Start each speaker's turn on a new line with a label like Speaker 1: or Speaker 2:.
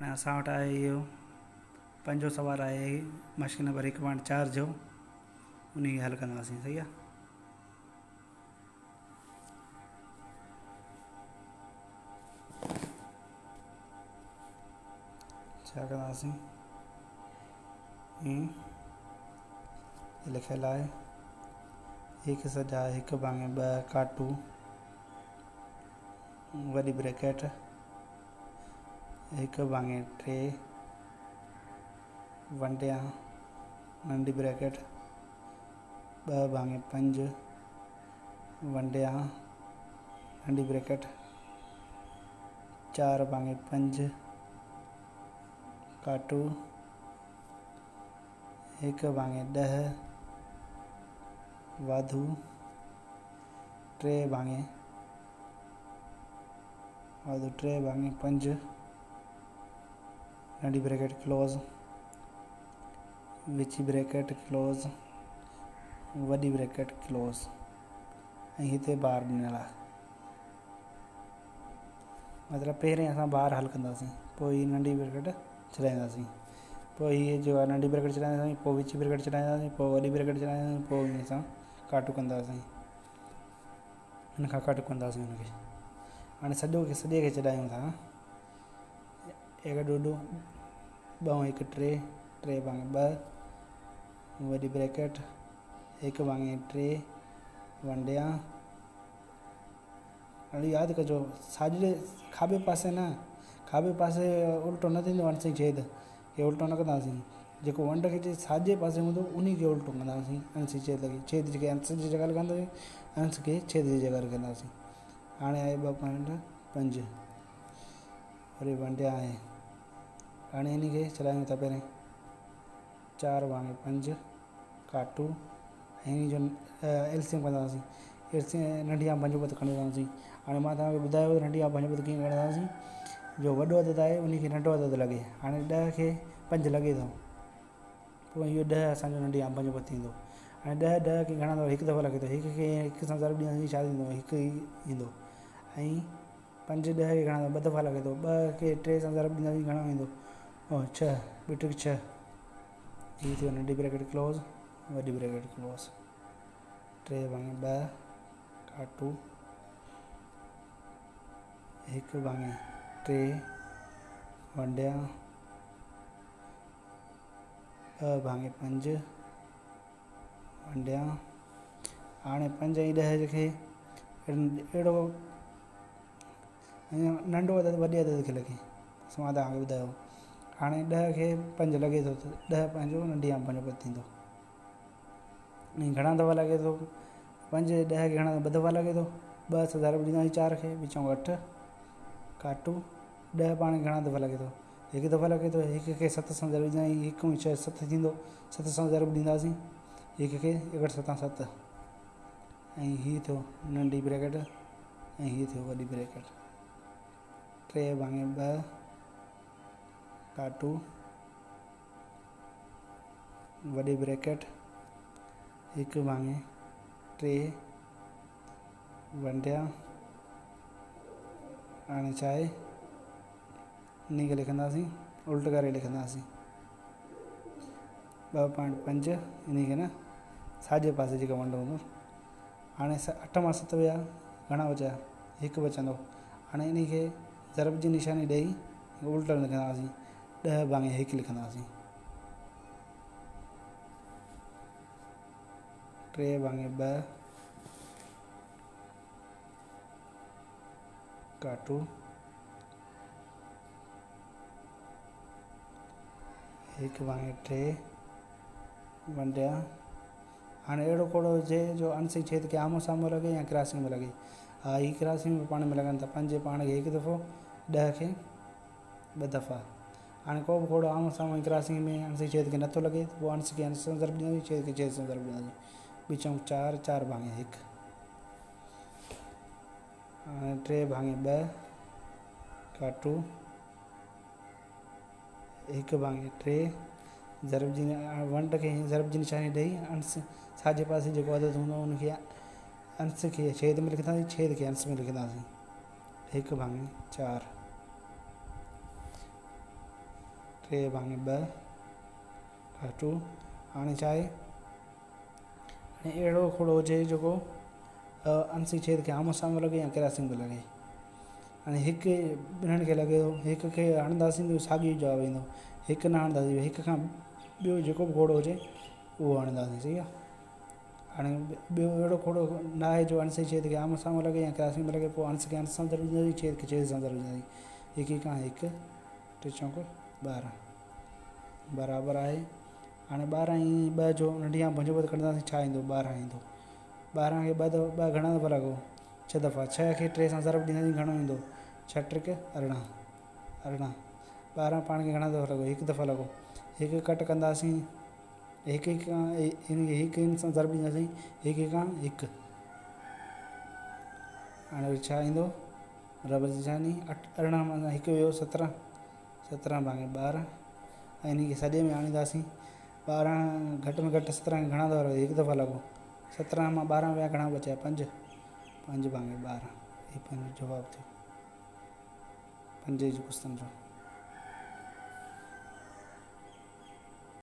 Speaker 1: हाणे असां वटि आहे इहो पंजो सवाल आहे मशीन नंबर 1.4 जो, उन खे हल कंदासीं। सही आहे। छा कंदासीं, लिखियलु आहे 1 सॼा 1/2 काटू वॾी ब्रैकेट 1/3 वंडिया नंढी ब्रैकेट 2/5 वंडिया नंढी ब्रैकेट 4/5 काटू 1/10 वाधू 3/5 नंढी ब्रैकेट क्लोज विची ब्रैकेट क्लोज वॾी ब्रैकेट क्लोज ऐं हिते बार ॾिनल आहे। मतिलबु पहिरें असां बार हल कंदासीं, पोइ हीअ नंढी ब्रैकेट छॾाईंदासीं, पोइ हीअ जो आहे नंढी ब्रैकेट छॾाईंदासीं, पोइ विची ब्रैकेट छॾाईंदासीं, पोइ वॾी ब्रैकेट छॾाईंदासीं, पोइ हीअं असां काटू कंदासीं, हिन खां काटू कंदासीं हुनखे। हाणे सॼे खे छॾायूं था। 1 ॾोढो 2 1 3 3/2 वॾी ब्रैकेट 1/3 वंडिया। हाणे यादि कजो साॼे खाॿे पासे न, खाॿे पासे उल्टो न थींदो अंश छेद खे उल्टो न कंदासीं, जेको वंड खे साॼे पासे हूंदो उन खे उल्टो कंदासीं अंश छेद खे, छेद जेके अंश जी जॻह लॻंदासीं अंश खे छेद जी जॻह रखंदासीं। हाणे आहे 2.5 वरी वंडिया आहे। हाणे इन खे छॾायूं था पहिरें 4/5 काटू ऐं इन जो एलसीएम कंदासीं, एलसीएम नंढी आं पंज पत खणंदासीं। हाणे मां तव्हांखे ॿुधायो नंढी आं पंज पत कीअं खणंदासीं, जो वॾो अदद आहे उन खे नंढो अदद लॻे। हाणे 10 खे 5 लॻे थो, पोइ इहो 10 असांजो नंढी आं पंज पत थींदो। हाणे 10 खे घणा दफ़ा हिकु दफ़ो लॻे थो, हिक खे हिक सां ज़रब ॾींदासीं छा थींदो, हिकु ई ईंदो। ऐं 5 10 खे घणा 2 दफ़ा लॻे थो, 2 खे 3 सां ज़रब ॾींदासीं घणो ईंदो 6 ॿ 6। हीअ थियो नंढी ब्रैकेट क्लोज वॾी ब्रैकेट क्लोज 3/2 काटू 1/3 वंडिया 2/5 वंडिया। हाणे 5 ऐं 10 खे अहिड़ो नंढो अदद वॾे अदद खे लॻे, मां तव्हांखे ॿुधायो। हाणे 10 खे 5 लॻे थो त 10 पंहिंजो नंढी आं पंज पत थींदो। ऐं घणा दफ़ा लॻे थो, 5 10 खे घणा 2 दफ़ा लॻे थो, 2 सां ज़रब ॾींदासीं 4 खे विचऊं 8 काटू 10 पाण घणा दफ़ा लॻे थो, हिकु दफ़ा लॻे थो, हिक खे 7 सां ज़रब ॾींदासीं, 1 ऐं 6 7 थींदो, 7 सां ज़रब ॾींदासीं, हिक खे 1 7 7 ऐं हीअ थियो नंढी ब्रैकेट ऐं हीअ थियो वॾी ब्रैकेट 3/2 काटू वॾी ब्रैकेट 1/3 वंडिया। हाणे छा आहे इन खे लिखंदासीं उल्ट करे लिखंदासीं 2.5 इन खे न साॼे पासे जेका वंड हूंदो। हाणे 8 मां 7 विया घणा बचिया, 1 बचंदो। हाणे इन खे ज़रब जी निशानी ॾेई उल्ट लिखंदासीं 10/1 लिखंदासीं 3/2 काटू 1/3 वंडिया। हाणे अहिड़ो कोड़ो हुजे जो अंश छेद खे आमो साम्हूं लॻे या क्रॉसिंग में लॻे। हा हीअ क्रॉसिंग में पाण में लॻनि था, 5 पाण खे 1 दफ़ो 10 खे 2 दफ़ा। हाणे को बि कोड़ो आमो साम्हूं क्रॉसिंग में अंश छेद खे नथो लॻे त पोइ अंश खे अंश सां ज़रब ॾींदासीं, छेद खे छेद सां ज़रब ॾींदासीं, विचऊं 4 4/1। हाणे 3/2 काटू 1/3 ज़रब जी वंड खे ज़रब जी निशानी ॾेई अंश साॼे पासे जेको अदद हूंदो उनखे अंश खे छेद में लिखंदासीं, छेद खे अंश में लिखंदासीं 1/4। 3 भाङे 2 काटू। हाणे छा आहे, हाणे अहिड़ो खोड़ो हुजे जेको अंसी छेद खे आम्हूं साम्हूं लॻे या क्रॉसिंग बि लॻे। हाणे हिकु ॿिन्हिनि खे लॻे थो, हिक खे हणंदासीं त साॻियो जवाबु ईंदो, हिकु न हणंदासीं हिक खां ॿियो जेको बि खोड़ो हुजे उहो हणंदासीं, सही आहे। हाणे ॿियो अहिड़ो खोड़ो न आहे जो अंश छेद खे आम्हूं साम्हूं लॻे या क्रॉसिंग में लॻे, पोइ अंश खे अंश सां ज़रूरु ॾींदासीं, छेद खे छेद सां ज़रूरु ॾींदासीं। हिकु खां हिकु 3 चौक 12 बराबरि आहे। हाणे 12 ऐं 2 जो नंढी आं भुंज बद कंदासीं, छा ईंदो 12 ईंदो। 12 खे 2 घणा दफ़ा लॻो 6 दफ़ा, 6 खे 3 सां ज़रब ॾींदासीं, घणो ईंदो 6 × 18 18। 12 पाण खे घणा दफ़ा लॻो, हिकु दफ़ा लॻो, हिकु कट कंदासीं, हिकु खां हिकु सां ज़रब ॾींदासीं, हिकु खां हिकु। हाणे छा ईंदो बराबरि निशानी 18 मां हिकु वियो 17 17 भाङे 12 ऐं इन खे सॼे में आणींदासीं। 12 घटि में घटि 17 खे घणा दफ़ा लॻो, हिकु दफ़ा लॻो, 17 मां 12 विया घणा बचिया 5 5 भाङे 12। हीअ पंहिंजो जवाबु थियो 5 जो क्वेश्चन जो।